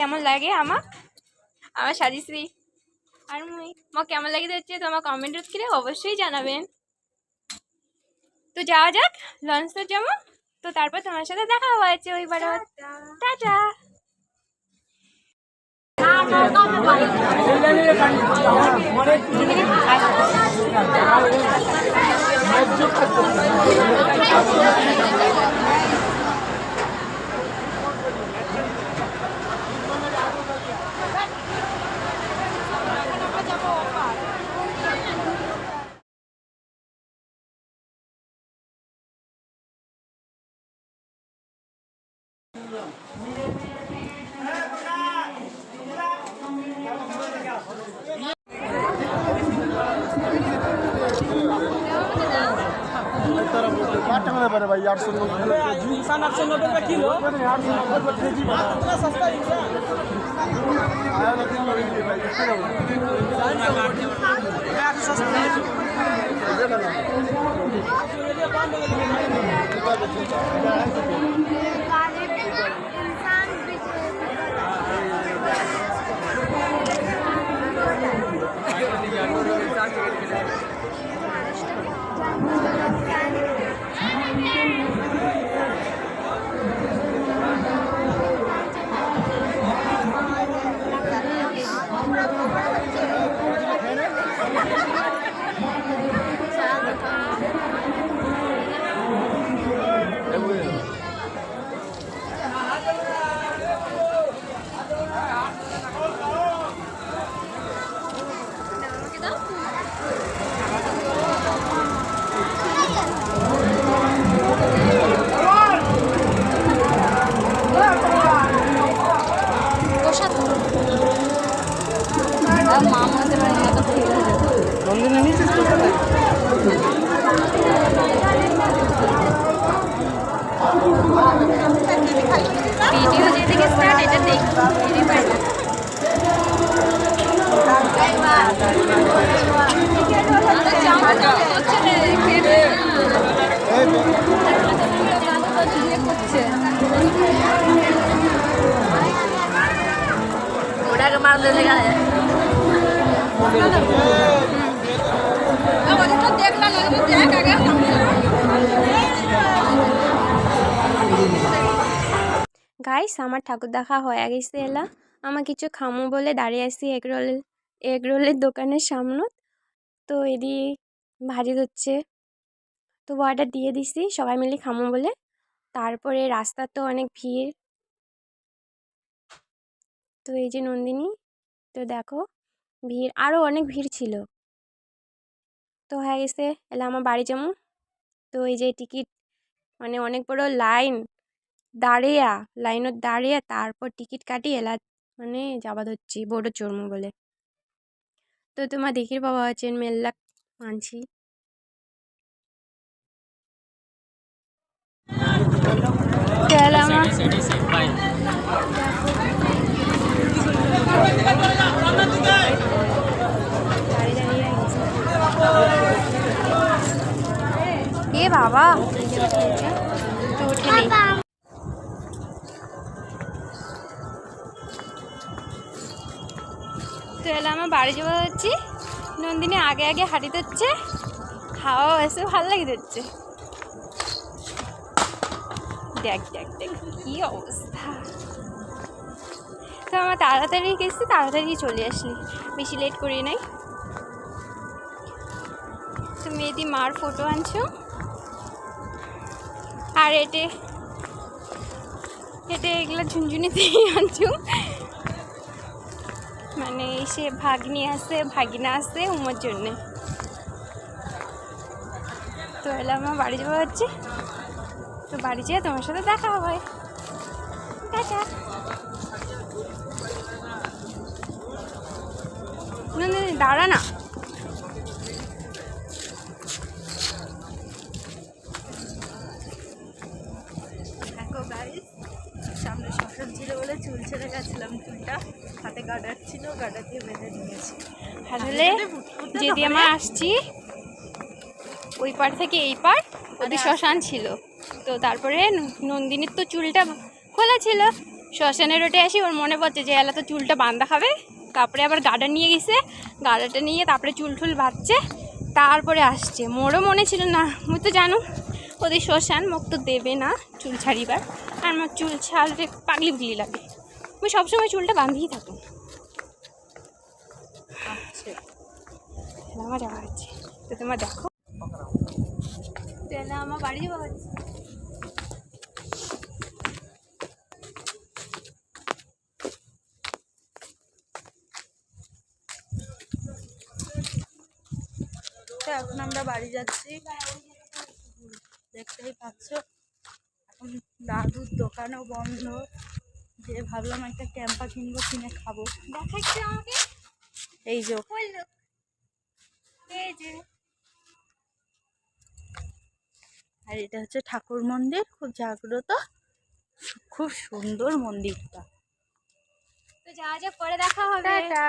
কেমন লাগে আমার সাজিশ্রী আর মুই মা কেমন লাগে যাচ্ছে তো আমার কমেন্ট করে অবশ্যই জানাবেন। তো যাওয়া যাক লঞ্চ তো যাবো, তো তারপর তোমার সাথে দেখা হয়েছে ওইবার। টাটা। भाई 890 किलो 890 केजी सस्ता ভিডিও যেদিকে স্টার্ট এটা দেখ ওটাকে মারতে দেখা যায় গাইস আমার ঠাকুর দেখা হয়ে গেছে এলা আমার কিছু খামু বলে দাঁড়িয়ে আসছি এগ রোলের দোকানের সামনে। তো এদি ভাজি হচ্ছে, তো অর্ডার দিয়ে দিছি সবাই মিলে খামু বলে। তারপরে রাস্তা তো অনেক ভিড়, তো এই যে নন্দিনী, তো দেখো ভিড় আরও অনেক ভিড় ছিল। তো হয়ে গেছে এলা আমার বাড়ি যাবো। তো এই যে টিকিট মানে অনেক বড় লাইনত দাঁড়িয়ে তারপর টিকিট কাটি এলা মানে যাবা ধরছি বড় চড়মু বলে। তো তোমার দেখির বাবা আছেন মেল্লা মানছি। এ বাবা তো উঠে নেই। তো এলাম আমার বাড়ি যাওয়া হচ্ছে, নন্দিনী আগে আগে হাঁটিতে হচ্ছে, হাওয়া এসে ভালো লাগে হচ্ছে। দেখ দেখ দেখ কি অবস্থা। তো আমার তাড়াতাড়ি গেছি, তাড়াতাড়ি চলে আসলি, বেশি লেট করি নাই। তো মেয়েদি মার ফটো আনছো আর এটে এগুলো ঝুনঝুনিতে আনছো, মানে সে ভাগ্নি আছে ভাগিনা আছে উমার জন্যে। তো এলাম আমার বাড়ি যাওয়া হচ্ছে, তো বাড়ি যেয়ে তোমার সাথে দেখা হবে। টাটা। দাঁড়া না, সামনে শ্মশান ছিল বলে চুল ছেড়ে গেছিলাম, চুলটা হাতে গার্ডার ছিল, গার্ডার দিয়ে বেঁধে নিয়েছি। আসলে যেদি আমরা আসছি ওই পার থেকে এই পার ওদের শ্মশান ছিল, তো তারপরে নন্দিনীর তো চুলটা খোলা ছিল, শ্মশানে রোডে আসি, ওর মনে পড়ছে যে এলা তো চুলটা বাঁধা খাবে, তারপরে আবার গার্ডার নিয়ে গেছে, গার্ডারটা নিয়ে তারপরে চুল টুল বাঁধছে, তারপরে আসছে। মোরও মনে ছিল না, মুই তো জানো ওদের শ্মশান মোক তো দেবে না চুল ছাড়িবার, আর আমার চুল ছাড়লে পাগলি বুগলি লাগে, আমি সবসময় চুলটা বাঁধিয়েই থাকুন। আচ্ছা আমার যাওয়া হচ্ছে, তো তোমার দেখো তো এলা আমার বাড়ি যাওয়া হচ্ছে। তো এখন আমরা বাড়ি যাচ্ছি, দেখতেই পাচ্ছ। এখন দাদুর দোকানও বন্ধ, যে ভাবলাম একটা ক্যাম্পা কিনবো, কিনে খাবো। দেখাচ্ছে আমাকে এই যে বললো, এই যে আর এটা হচ্ছে ঠাকুর মন্দির, খুব জাগ্রত, খুব সুন্দর মন্দিরটা। তো যা যা পরে দেখা হবে। টাটা।